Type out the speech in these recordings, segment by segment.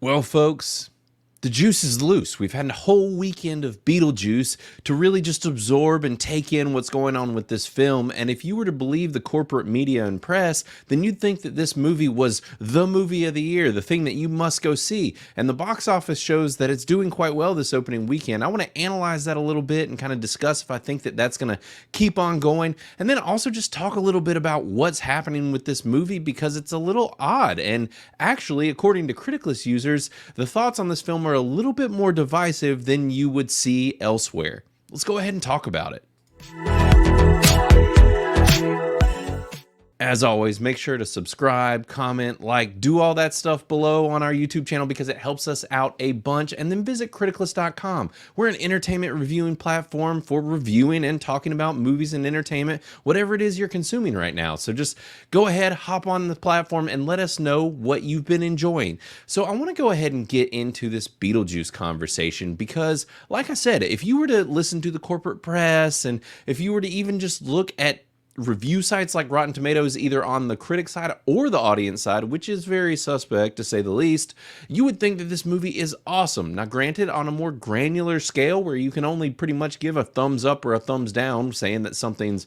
Well, folks, the juice is loose. We've had a whole weekend of Beetlejuice to really just absorb and take in what's going on with this film. And if you were to believe the corporate media and press, then you'd think that this movie was the movie of the year, the thing that you must go see. And the box office shows that it's doing quite well this opening weekend. I want to analyze that a little bit and kind of discuss if I think that that's going to keep on going. And then also just talk a little bit about what's happening with this movie because it's a little odd. And actually, according to Criticlist users, the thoughts on this film are a little bit more divisive than you would see elsewhere. Let's go ahead and talk about it. As always, make sure to subscribe, comment, like, do all that stuff below on our YouTube channel because it helps us out a bunch. And then visit criticalist.com. We're an entertainment reviewing platform for reviewing and talking about movies and entertainment, whatever it is you're consuming right now. So just go ahead, hop on the platform, and let us know what you've been enjoying. So I want to go ahead and get into this Beetlejuice conversation because, like I said, if you were to listen to the corporate press and if you were to even just look at review sites like Rotten Tomatoes, either on the critic side or the audience side, which is very suspect to say the least, you would think that this movie is awesome. Now, granted, on a more granular scale where you can only pretty much give a thumbs up or a thumbs down saying that something's,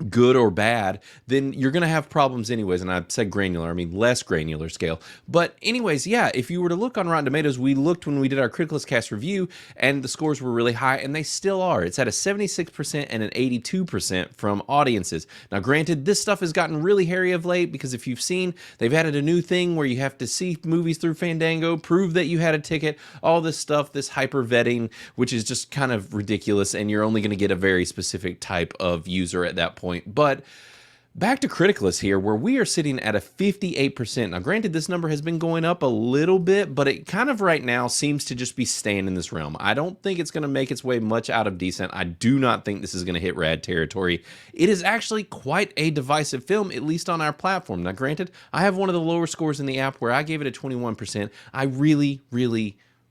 good or bad, then you're going to have problems anyways. And I said granular, I mean less granular scale. But anyways, yeah, if you were to look on Rotten Tomatoes, we looked when we did our Criticalist Cast review and the scores were really high and they still are. It's at a 76% and an 82% from audiences. Now, granted, this stuff has gotten really hairy of late because if you've seen, they've added a new thing where you have to see movies through Fandango, prove that you had a ticket, all this stuff, this hyper vetting, which is just kind of ridiculous. And you're only going to get a very specific type of user at that point. But back to Criticalist here, where we are sitting at a 58%. Now, granted, this number has been going up a little bit, but it kind of right now seems to just be staying in this realm. I don't think it's going to make its way much out of decent. I do not think this is going to hit rad territory. It is actually quite a divisive film, at least on our platform. Now, granted, I have one of the lower scores in the app where I gave it a 21%. I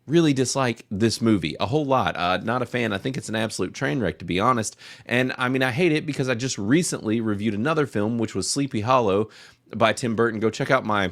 really dislike this movie a whole lot. Not a fan. I think it's an absolute train wreck, to be honest. And I mean, I hate it because I just recently reviewed another film, which was Sleepy Hollow by Tim Burton. Go check out my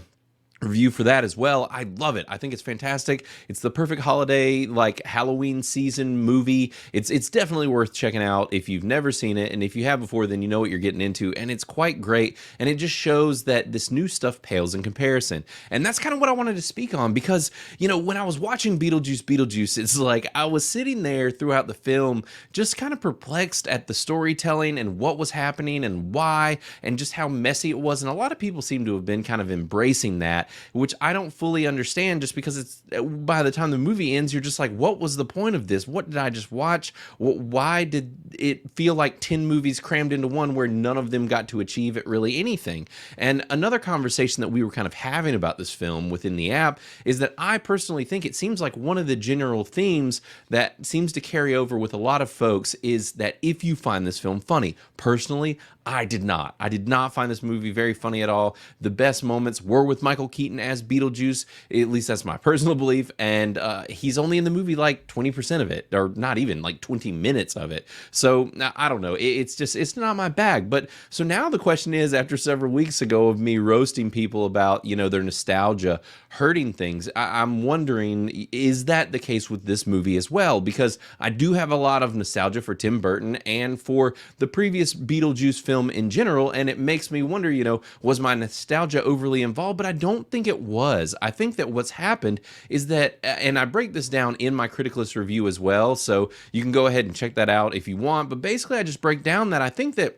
review for that as well. I love it. I think it's fantastic. It's the perfect holiday, like Halloween season movie. It's definitely worth checking out if you've never seen it. And if you have before, then you know what you're getting into. And it's quite great. And it just shows that this new stuff pales in comparison. And that's kind of what I wanted to speak on because, when I was watching Beetlejuice, it's like I was sitting there throughout the film just kind of perplexed at the storytelling and what was happening and why and just how messy it was. And a lot of people seem to have been kind of embracing that, which I don't fully understand just because it's by the time the movie ends, you're just like, what was the point of this? What did I just watch? Why did it feel like 10 movies crammed into one where none of them got to achieve it really anything? And another conversation that we were kind of having about this film within the app is that I personally think it seems like one of the general themes that seems to carry over with a lot of folks is that if you find this film funny, personally, I did not. I did not find this movie very funny at all. The best moments were with Michael Keaton as Beetlejuice. At least that's my personal belief. And he's only in the movie like 20% of it, or not even like 20 minutes of it. So I don't know. It's not my bag. But so now the question is, after several weeks ago of me roasting people about, their nostalgia hurting things, I'm wondering, is that the case with this movie as well? Because I do have a lot of nostalgia for Tim Burton and for the previous Beetlejuice film in general, and it makes me wonder, was my nostalgia overly involved? But I don't think it was. I think that what's happened is that, and I break this down in my Criticalist review as well, so you can go ahead and check that out if you want, but basically I just break down that I think that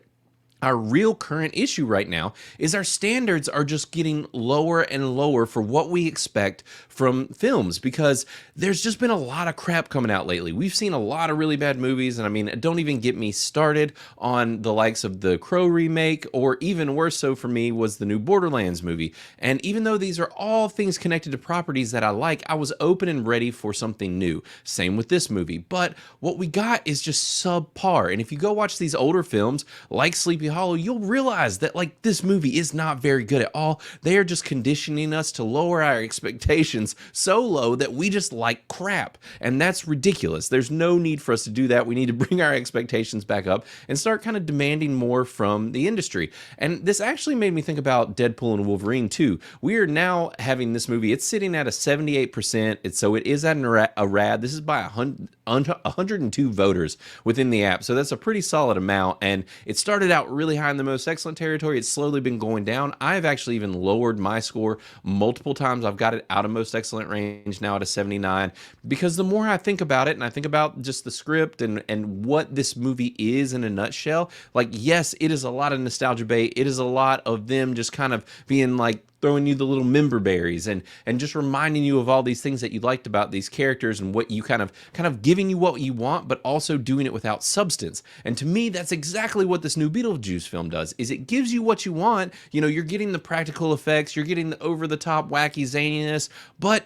our real current issue right now is our standards are just getting lower and lower for what we expect from films because there's just been a lot of crap coming out lately. We've seen a lot of really bad movies, and I mean, don't even get me started on the likes of the Crow remake, or even worse so for me was the new Borderlands movie. And even though these are all things connected to properties that I like, I was open and ready for something new. Same with this movie. But what we got is just subpar. And if you go watch these older films like Sleepy Hollow, you'll realize that like this movie is not very good at all. They are just conditioning us to lower our expectations so low that we just like crap. And that's ridiculous. There's no need for us to do that. We need to bring our expectations back up and start kind of demanding more from the industry. And this actually made me think about Deadpool and Wolverine too. We are now having this movie, it's sitting at a 78%. So it is at a rad. This is by 102 voters within the app. So that's a pretty solid amount. And it started out really high in the most excellent territory. It's slowly been going down. I've actually even lowered my score multiple times. I've got it out of most excellent range now at a 79, because the more I think about it and I think about just the script and what this movie is in a nutshell, like, yes, it is a lot of nostalgia bait. It is a lot of them just kind of being like, throwing you the little member berries and just reminding you of all these things that you liked about these characters and what you kind of giving you what you want, but also doing it without substance. And to me, that's exactly what this new Beetlejuice film does, is it gives you what you want. You know, you're getting the practical effects, you're getting the over-the-top wacky zaniness, but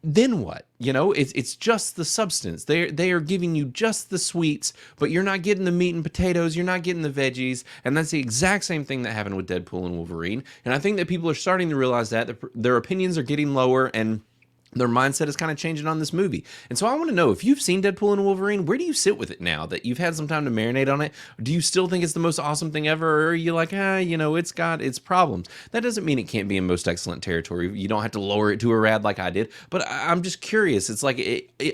then what? You know, it's just the substance. They are giving you just the sweets, but you're not getting the meat and potatoes. You're not getting the veggies, and that's the exact same thing that happened with Deadpool and Wolverine. And I think that people are starting to realize that their opinions are getting lower and their mindset is kind of changing on this movie. And so I want to know, if you've seen Deadpool and Wolverine, where do you sit with it now that you've had some time to marinate on it? Do you still think it's the most awesome thing ever? Or are you like, you know, it's got its problems? That doesn't mean it can't be in most excellent territory. You don't have to lower it to a rad like I did. But I'm just curious. It's like,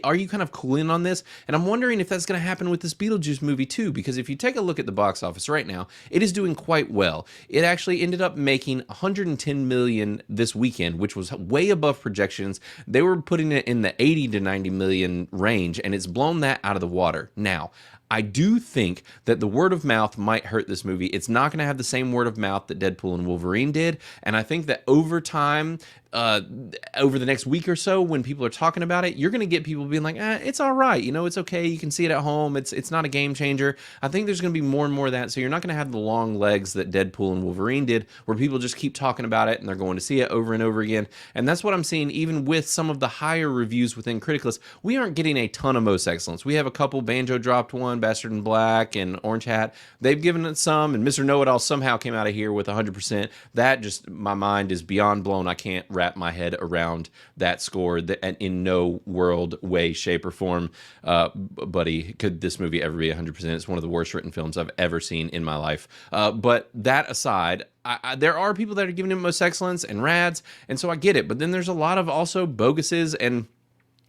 are you kind of cooling on this? And I'm wondering if that's going to happen with this Beetlejuice movie too. Because if you take a look at the box office right now, it is doing quite well. It actually ended up making 110 million this weekend, which was way above projections. They were putting it in the 80 to 90 million range, and it's blown that out of the water. Now, I do think that the word of mouth might hurt this movie. It's not going to have the same word of mouth that Deadpool and Wolverine did, and I think that over time, over the next week or so, when people are talking about it, you're going to get people being like, it's all right, you know, it's okay, you can see it at home, it's not a game changer. I think there's going to be more and more of that, so you're not going to have the long legs that Deadpool and Wolverine did, where people just keep talking about it and they're going to see it over and over again. And that's what I'm seeing even with some of the higher reviews within Criticalist. We aren't getting a ton of most excellence. We have a couple. Banjo dropped one, Bastard in Black and Orange Hat. They've given it some, and Mr. Know-It-All somehow came out of here with 100%. That just, my mind is beyond blown. I can't wrap my head around that score, and in no world, way, shape, or form, buddy, could this movie ever be 100%. It's one of the worst written films I've ever seen in my life. But that aside, there are people that are giving it most excellence and rads, and so I get it. But then there's a lot of also boguses and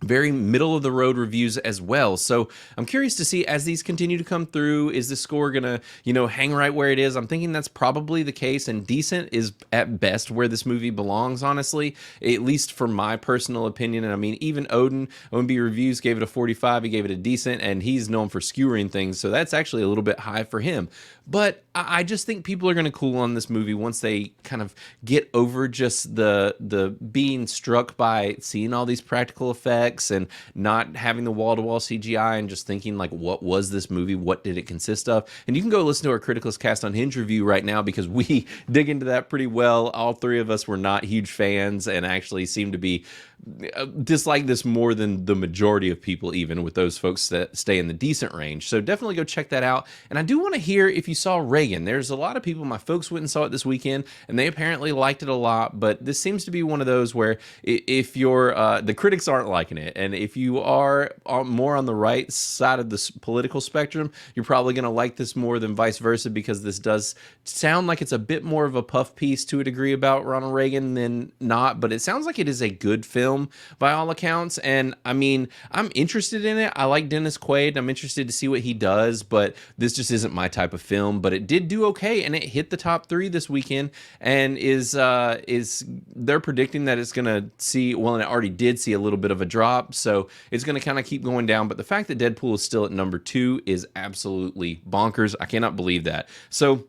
very middle of the road reviews as well. So I'm curious to see, as these continue to come through, is the score gonna, you know, hang right where it is? I'm thinking that's probably the case, and decent is at best where this movie belongs, honestly, at least for my personal opinion. And I mean, even Odin, OMB Reviews gave it a 45, he gave it a decent, and he's known for skewering things, so that's actually a little bit high for him. But I just think people are going to cool on this movie once they kind of get over just the being struck by seeing all these practical effects and not having the wall-to-wall CGI, and just thinking like, what was this movie? What did it consist of? And you can go listen to our Criticalist Cast on Hinge review right now, because we dig into that pretty well. All three of us were not huge fans and actually seem to be dislike this more than the majority of people, even with those folks that stay in the decent range. So definitely go check that out. And I do want to hear if you saw Reagan. There's a lot of people, my folks went and saw it this weekend, and they apparently liked it a lot, but this seems to be one of those where if you're the critics aren't liking it, and if you are more on the right side of the political spectrum, you're probably going to like this more than vice versa, because this does sound like it's a bit more of a puff piece to a degree about Ronald Reagan than not, but it sounds like it is a good film by all accounts. And I mean, I'm interested in it. I like Dennis Quaid. I'm interested to see what he does, but this just isn't my type of film. But it did do okay, and it hit the top 3 this weekend, and is they're predicting that it's gonna see, well, and it already did see a little bit of a drop, so it's gonna kind of keep going down. But the fact that Deadpool is still at number 2 is absolutely bonkers. I cannot believe that. So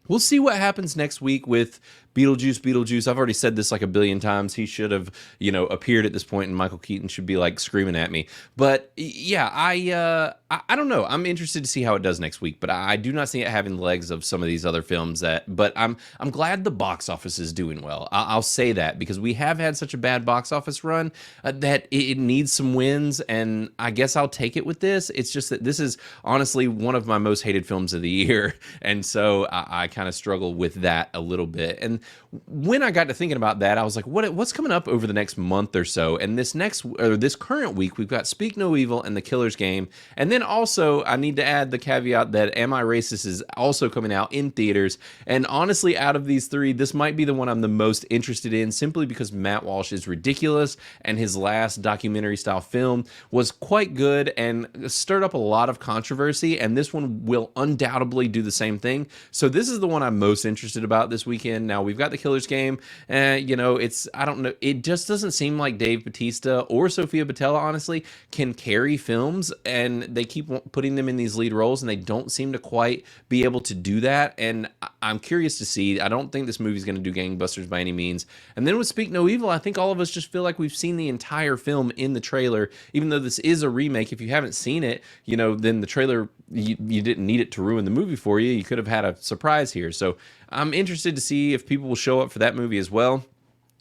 we'll see what happens next week with Beetlejuice. I've already said this like a billion times. He should have, appeared at this point, and Michael Keaton should be like screaming at me. But yeah, I don't know. I'm interested to see how it does next week, but I do not see it having the legs of some of these other films but I'm glad the box office is doing well. I'll say that, because we have had such a bad box office run that it needs some wins, and I guess I'll take it with this. It's just that this is honestly one of my most hated films of the year, and so I kind of struggle with that a little bit. And when I got to thinking about that, I was like, what's coming up over the next month or so? And this current week, we've got Speak No Evil and The Killer's Game, and then also I need to add the caveat that Am I Racist is also coming out in theaters. And honestly, out of these three, this might be the one I'm the most interested in, simply because Matt Walsh is ridiculous, and his last documentary style film was quite good and stirred up a lot of controversy, and this one will undoubtedly do the same thing. So this is the one I'm most interested about this weekend. Now, we've got The Killer's Game, I don't know, it just doesn't seem like Dave Bautista or Sofia Boutella, honestly, can carry films, and they keep putting them in these lead roles, and they don't seem to quite be able to do that, and I'm curious to see. I don't think this movie's going to do gangbusters by any means. And then with Speak No Evil, I think all of us just feel like we've seen the entire film in the trailer, even though this is a remake. If you haven't seen it, then the trailer, you didn't need it to ruin the movie for you. You could have had a surprise here. So I'm interested to see if people will show up for that movie as well.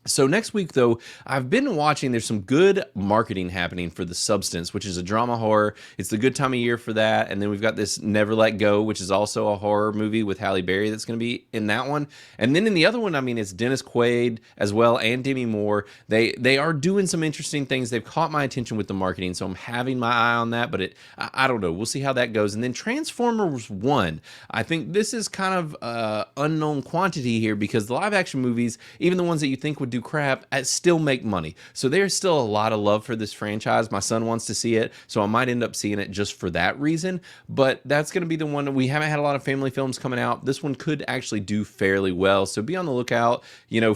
So next week, though, I've been watching, there's some good marketing happening for The Substance, which is a drama horror. It's the good time of year for that. And then we've got this Never Let Go, which is also a horror movie with Halle Berry that's going to be in that one. And then in the other one, it's Dennis Quaid as well, and Demi Moore. They are doing some interesting things. They've caught my attention with the marketing, so I'm having my eye on that, but I don't know. We'll see how that goes. And then Transformers 1. I think this is kind of unknown quantity here, because the live action movies, even the ones that you think would do crap, still make money. So there's still a lot of love for this franchise. My son wants to see it, so I might end up seeing it just for that reason. But that's going to be the one. We haven't had a lot of family films coming out. This one could actually do fairly well, so be on the lookout,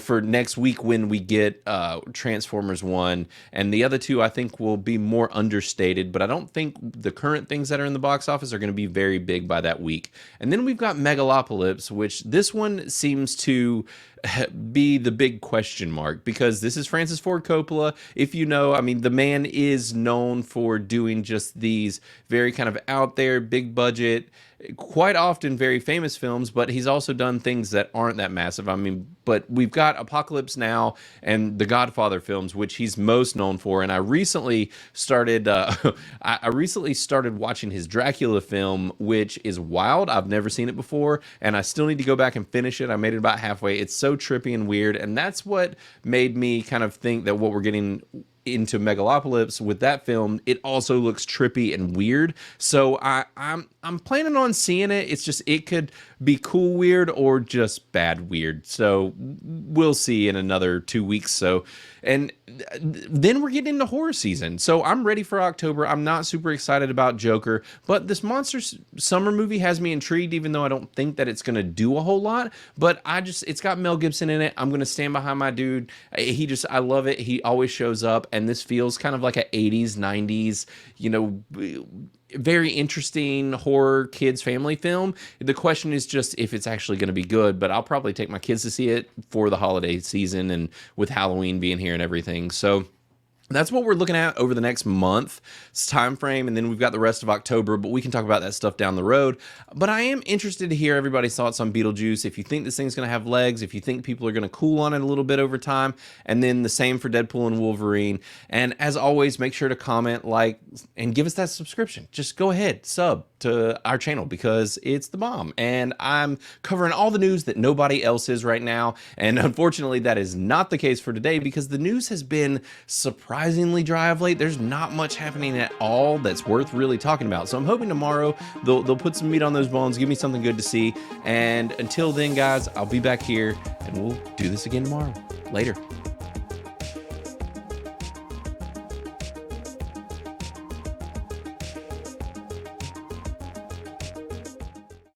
for next week when we get Transformers 1. And the other two, I think, will be more understated, but I don't think the current things that are in the box office are going to be very big by that week. And then we've got Megalopal Lips, which this one seems to be the big question mark, because this is Francis Ford Coppola. If you know, the man is known for doing just these very kind of out there, big budget, quite often very famous films, but he's also done things that aren't that massive. But we've got Apocalypse Now and the Godfather films, which he's most known for. And I recently started watching his Dracula film, which is wild. I've never seen it before, and I still need to go back and finish it. I made it about halfway. It's so trippy and weird, and that's what made me kind of think that what we're getting into Megalopal Lips with that film, it also looks trippy and weird. So I'm planning on seeing it. It's just, it could be cool weird or just bad weird. So we'll see in another 2 weeks. So, and then we're getting into horror season. So I'm ready for October. I'm not super excited about Joker, but this Monsters Summer movie has me intrigued, even though I don't think that it's going to do a whole lot. But it's got Mel Gibson in it. I'm going to stand behind my dude. I love it. He always shows up. And this feels kind of like a 80s, 90s, very interesting horror kids family film. The question is just if it's actually going to be good, but I'll probably take my kids to see it for the holiday season and with Halloween being here and everything. So that's what we're looking at over the next month's time frame, and then we've got the rest of October, but we can talk about that stuff down the road. But I am interested to hear everybody's thoughts on Beetlejuice. If you think this thing's going to have legs, if you think people are going to cool on it a little bit over time, and then the same for Deadpool and Wolverine. And as always, make sure to comment, like, and give us that subscription. Just go ahead, sub to our channel, because it's the bomb. And I'm covering all the news that nobody else is right now. And unfortunately, that is not the case for today, because the news has been surprisingly dry of late. There's not much happening at all that's worth really talking about. So I'm hoping tomorrow they'll put some meat on those bones, give me something good to see. And until then, guys, I'll be back here and we'll do this again tomorrow. Later.